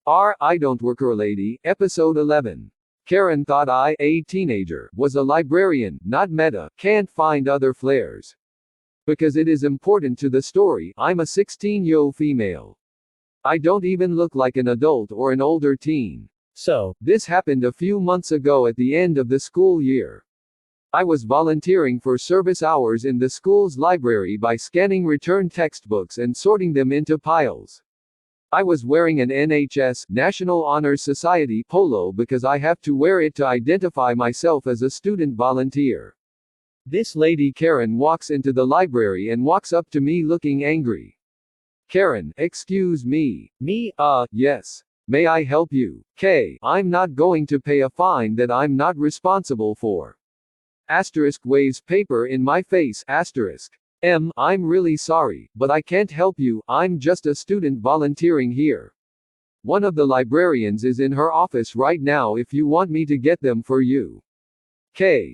IDontWorkHereLady, Episode 11. Karen thought I, a teenager, was a librarian, not meta, can't find other flares. Because it is important to the story, I'm a 16-year-old female. I don't even look like an adult or an older teen. So, this happened a few months ago at the end of the school year. I was volunteering for service hours in the school's library by scanning returned textbooks and sorting them into piles. I was wearing an NHS, National Honors Society polo because I have to wear it to identify myself as a student volunteer. This lady Karen walks into the library and walks up to me looking angry. Karen, excuse me. Me, yes. May I help you? I'm not going to pay a fine that I'm not responsible for. Asterisk waves paper in my face, asterisk. I'm really sorry, but I can't help you, I'm just a student volunteering here. One of the librarians is in her office right now if you want me to get them for you.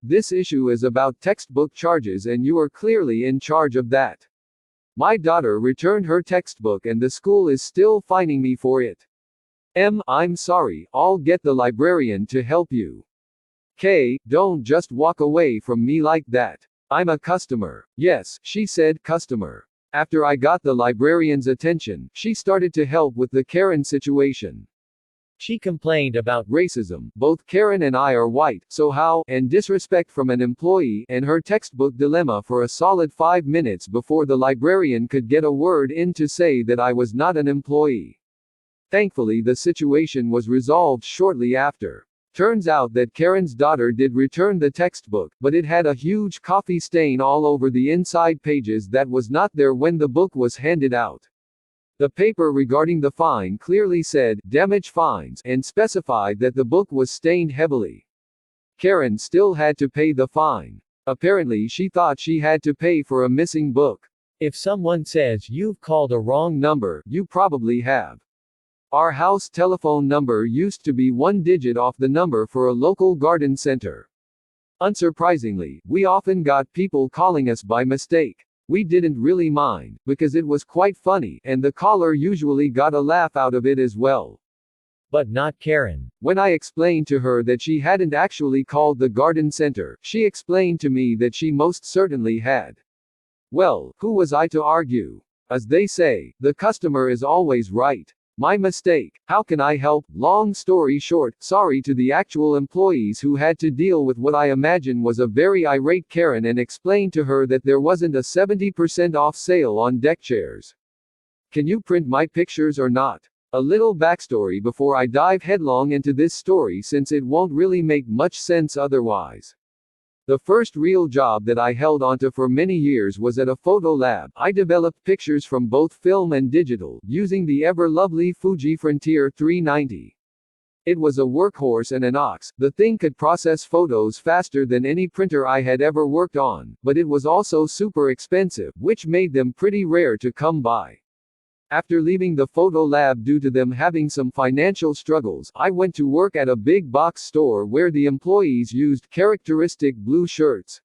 This issue is about textbook charges and you are clearly in charge of that. My daughter returned her textbook and the school is still fining me for it. I'm sorry, I'll get the librarian to help you. Don't just walk away from me like that. I'm a customer. Yes, she said customer. After I got the librarian's attention, she started to help with the Karen situation. She complained about racism, both Karen and I are white, so how, and disrespect from an employee, and her textbook dilemma for a solid 5 minutes before the librarian could get a word in to say that I was not an employee. Thankfully the situation was resolved shortly after. Turns out that Karen's daughter did return the textbook, but it had a huge coffee stain all over the inside pages that was not there when the book was handed out. The paper regarding the fine clearly said, damage fines, and specified that the book was stained heavily. Karen still had to pay the fine. Apparently she thought she had to pay for a missing book. If someone says you've called a wrong number, you probably have. Our house telephone number used to be 1 digit off the number for a local garden center. Unsurprisingly, we often got people calling us by mistake. We didn't really mind, because it was quite funny, and the caller usually got a laugh out of it as well. But not Karen. When I explained to her that she hadn't actually called the garden center, she explained to me that she most certainly had. Well, who was I to argue? As they say, the customer is always right. My mistake. How can I help? Long story short, sorry to the actual employees who had to deal with what I imagine was a very irate Karen and explain to her that there wasn't a 70% off sale on deck chairs. Can you print my pictures or not? A little backstory before I dive headlong into this story since it won't really make much sense otherwise. The first real job that I held onto for many years was at a photo lab. I developed pictures from both film and digital, using the ever-lovely Fuji Frontier 390. It was a workhorse and an ox. The thing could process photos faster than any printer I had ever worked on, but it was also super expensive, which made them pretty rare to come by. After leaving the photo lab due to them having some financial struggles, I went to work at a big box store where the employees used characteristic blue shirts.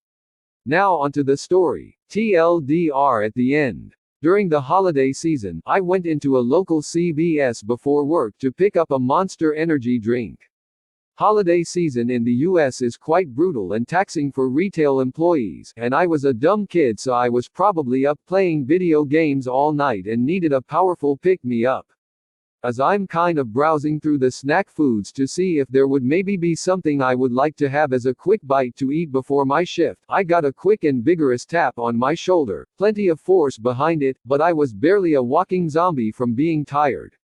Now onto the story. TLDR at the end. During the holiday season, I went into a local CVS before work to pick up a Monster Energy drink. Holiday season in the US is quite brutal and taxing for retail employees, and I was a dumb kid so I was probably up playing video games all night and needed a powerful pick-me-up. As I'm kind of browsing through the snack foods to see if there would maybe be something I would like to have as a quick bite to eat before my shift, I got a quick and vigorous tap on my shoulder, plenty of force behind it, but I was barely a walking zombie from being tired.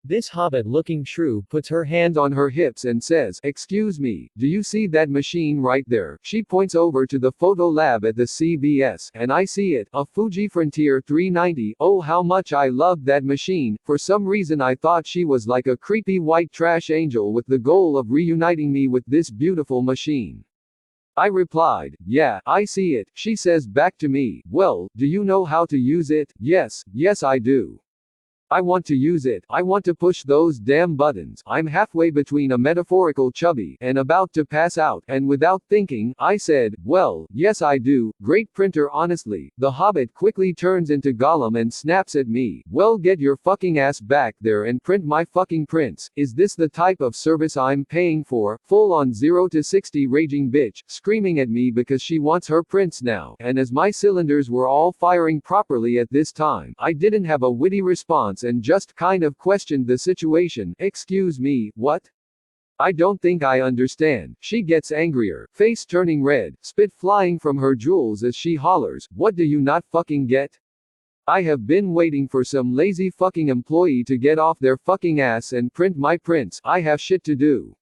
This hobbit-looking shrew puts her hand on her hips and says, "Excuse me, do you see that machine right there?" She points over to the photo lab at the CVS, and I see it, a Fuji Frontier 390. Oh, how much I loved that machine. For some reason I thought she was like a creepy white trash angel with the goal of reuniting me with this beautiful machine. I replied, "Yeah, I see it." She says back to me, "Well, do you know how to use it?" Yes, I do. I want to use it. I want to push those damn buttons. I'm halfway between a metaphorical chubby and about to pass out, and without thinking, I said, well, yes I do. Great printer honestly. The Hobbit quickly turns into Gollum and snaps at me. Well, get your fucking ass back there and print my fucking prints. Is this the type of service I'm paying for? Full on 0 to 60 raging bitch, screaming at me because she wants her prints now, and as my cylinders were all firing properly at this time, I didn't have a witty response and just kind of questioned the situation. Excuse me, what? I don't think I understand. She gets angrier, face turning red, spit flying from her jewels as she hollers, what do you not fucking get? I have been waiting for some lazy fucking employee to get off their fucking ass and print my prints. I have shit to do.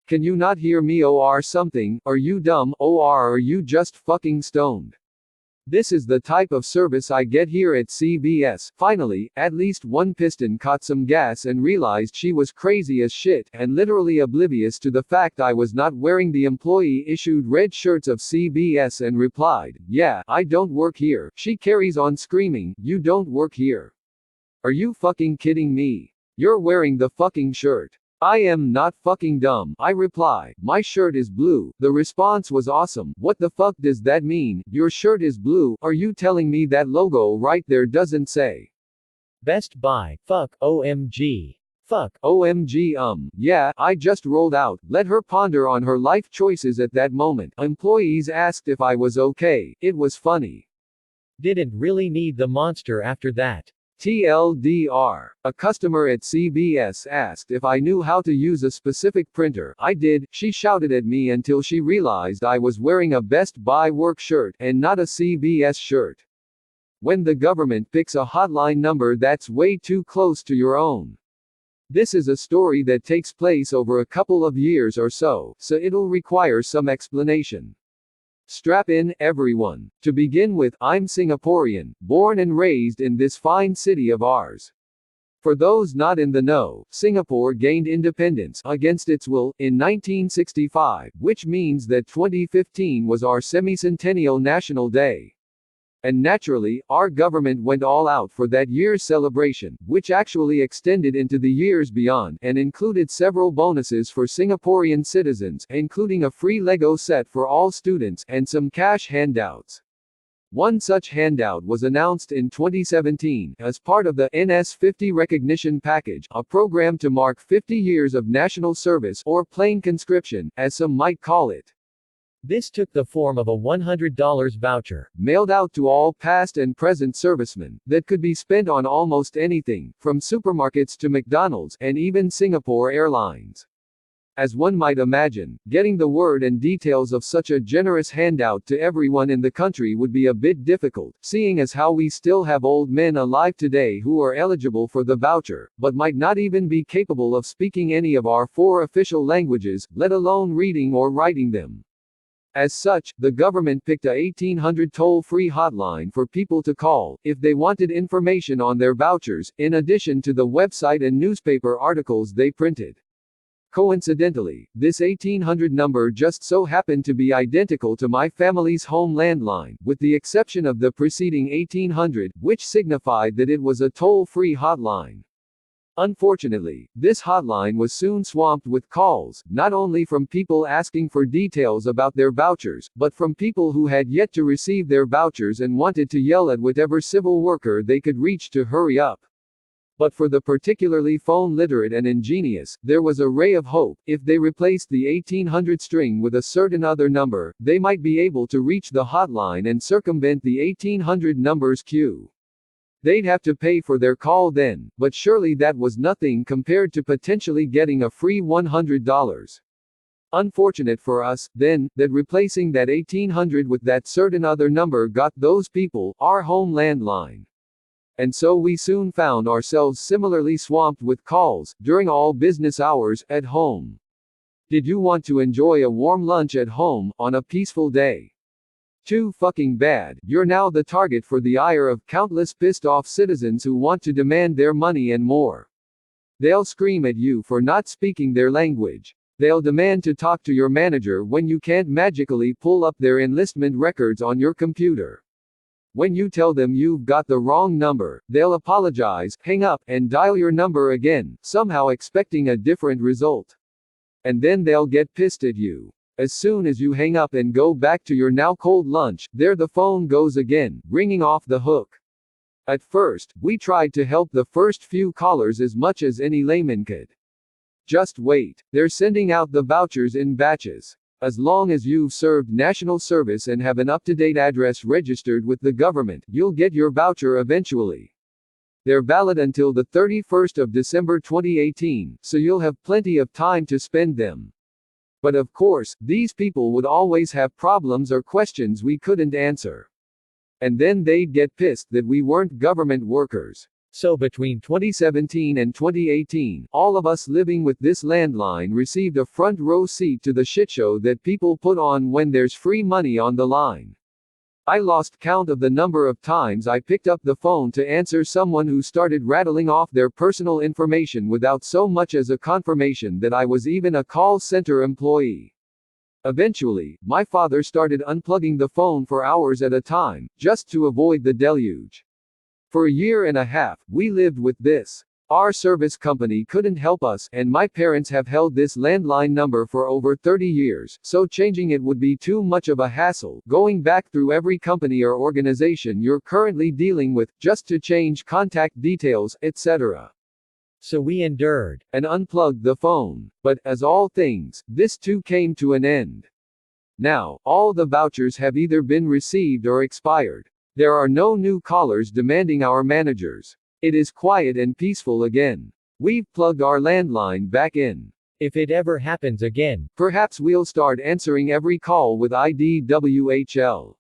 Can you not hear me or something? Are you dumb or are you just fucking stoned? This is the type of service I get here at CBS. Finally, at least one piston caught some gas and realized she was crazy as shit, and literally oblivious to the fact I was not wearing the employee-issued red shirts of CBS and replied, yeah, I don't work here. She carries on screaming, you don't work here. Are you fucking kidding me? You're wearing the fucking shirt. I am not fucking dumb, I reply. My shirt is blue. The response was awesome. What the fuck does that mean? Your shirt is blue? Are you telling me that logo right there doesn't say Best Buy? Fuck, OMG. Fuck, OMG, yeah, I just rolled out. Let her ponder on her life choices at that moment. Employees asked if I was okay. It was funny. Didn't really need the monster after that. TLDR. A customer at CBS asked if I knew how to use a specific printer. I did. She shouted at me until she realized I was wearing a Best Buy work shirt and not a CBS shirt. When the government picks a hotline number that's way too close to your own. This is a story that takes place over a couple of years or so it'll require some explanation. Strap in, everyone. To begin with, I'm Singaporean, born and raised in this fine city of ours. For those not in the know, Singapore gained independence, against its will, in 1965, which means that 2015 was our semi-centennial National Day. And naturally, our government went all out for that year's celebration, which actually extended into the years beyond, and included several bonuses for Singaporean citizens, including a free Lego set for all students, and some cash handouts. One such handout was announced in 2017, as part of the NS50 Recognition Package, a program to mark 50 years of national service, or plain conscription, as some might call it. This took the form of a $100 voucher, mailed out to all past and present servicemen, that could be spent on almost anything, from supermarkets to McDonald's, and even Singapore Airlines. As one might imagine, getting the word and details of such a generous handout to everyone in the country would be a bit difficult, seeing as how we still have old men alive today who are eligible for the voucher, but might not even be capable of speaking any of our 4 official languages, let alone reading or writing them. As such, the government picked a 1800 toll-free hotline for people to call, if they wanted information on their vouchers, in addition to the website and newspaper articles they printed. Coincidentally, this 1800 number just so happened to be identical to my family's home landline, with the exception of the preceding 1800, which signified that it was a toll-free hotline. Unfortunately, this hotline was soon swamped with calls, not only from people asking for details about their vouchers, but from people who had yet to receive their vouchers and wanted to yell at whatever civil worker they could reach to hurry up. But for the particularly phone literate and ingenious, there was a ray of hope. If they replaced the 1800 string with a certain other number, they might be able to reach the hotline and circumvent the 1800 numbers queue. They'd have to pay for their call then, but surely that was nothing compared to potentially getting a free $100. Unfortunate for us, then, that replacing that 1800 with that certain other number got those people our home landline. And so we soon found ourselves similarly swamped with calls, during all business hours, at home. Did you want to enjoy a warm lunch at home, on a peaceful day? Too fucking bad, you're now the target for the ire of countless pissed-off citizens who want to demand their money and more. They'll scream at you for not speaking their language. They'll demand to talk to your manager when you can't magically pull up their enlistment records on your computer. When you tell them you've got the wrong number, they'll apologize, hang up, and dial your number again, somehow expecting a different result. And then they'll get pissed at you. As soon as you hang up and go back to your now cold lunch, there the phone goes again, ringing off the hook. At first, we tried to help the first few callers as much as any layman could. Just wait. They're sending out the vouchers in batches. As long as you've served national service and have an up-to-date address registered with the government, you'll get your voucher eventually. They're valid until the 31st of December 2018, so you'll have plenty of time to spend them. But of course, these people would always have problems or questions we couldn't answer. And then they'd get pissed that we weren't government workers. So between 2017 and 2018, all of us living with this landline received a front row seat to the shitshow that people put on when there's free money on the line. I lost count of the number of times I picked up the phone to answer someone who started rattling off their personal information without so much as a confirmation that I was even a call center employee. Eventually, my father started unplugging the phone for hours at a time, just to avoid the deluge. For a year and a half, we lived with this. Our service company couldn't help us, and my parents have held this landline number for over 30 years, so changing it would be too much of a hassle, going back through every company or organization you're currently dealing with, just to change contact details, etc. So we endured, and unplugged the phone. But, as all things, this too came to an end. Now, all the vouchers have either been received or expired. There are no new callers demanding our managers. It is quiet and peaceful again. We've plugged our landline back in. If it ever happens again, perhaps we'll start answering every call with IDWHL.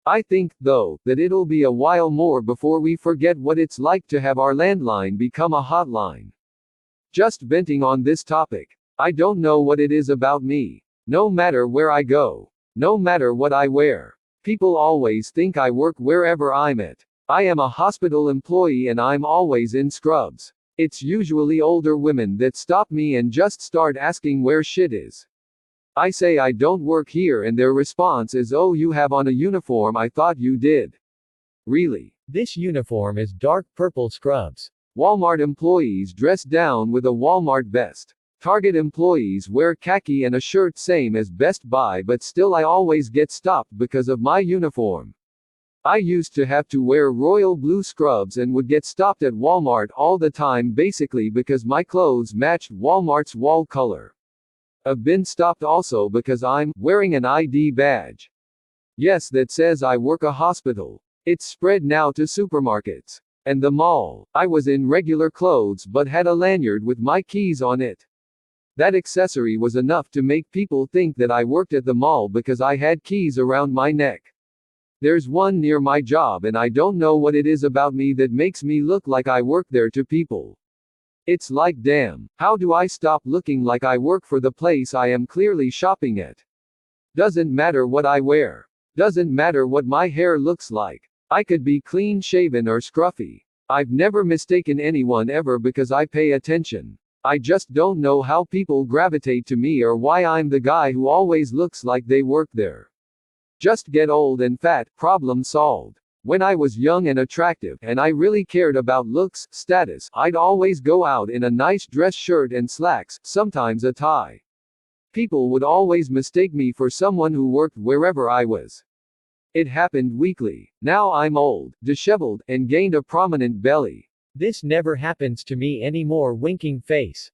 I think, though, that it'll be a while more before we forget what it's like to have our landline become a hotline. Just venting on this topic. I don't know what it is about me. No matter where I go, no matter what I wear, people always think I work wherever I'm at. I am a hospital employee and I'm always in scrubs. It's usually older women that stop me and just start asking where shit is. I say I don't work here and their response is, "Oh, you have on a uniform, I thought you did." Really? This uniform is dark purple scrubs. Walmart employees dress down with a Walmart vest. Target employees wear khaki and a shirt same as Best Buy, but still I always get stopped because of my uniform. I used to have to wear royal blue scrubs and would get stopped at Walmart all the time basically because my clothes matched Walmart's wall color. I've been stopped also because I'm wearing an ID badge. Yes, that says I work a hospital. It's spread now to supermarkets and the mall. I was in regular clothes but had a lanyard with my keys on it. That accessory was enough to make people think that I worked at the mall because I had keys around my neck. There's one near my job and I don't know what it is about me that makes me look like I work there to people. It's like, damn, how do I stop looking like I work for the place I am clearly shopping at? Doesn't matter what I wear. Doesn't matter what my hair looks like. I could be clean shaven or scruffy. I've never mistaken anyone ever because I pay attention. I just don't know how people gravitate to me or why I'm the guy who always looks like they work there. Just get old and fat, problem solved. When I was young and attractive, and I really cared about looks, status, I'd always go out in a nice dress shirt and slacks, sometimes a tie. People would always mistake me for someone who worked wherever I was. It happened weekly. Now I'm old, disheveled, and gained a prominent belly. This never happens to me anymore, winking face.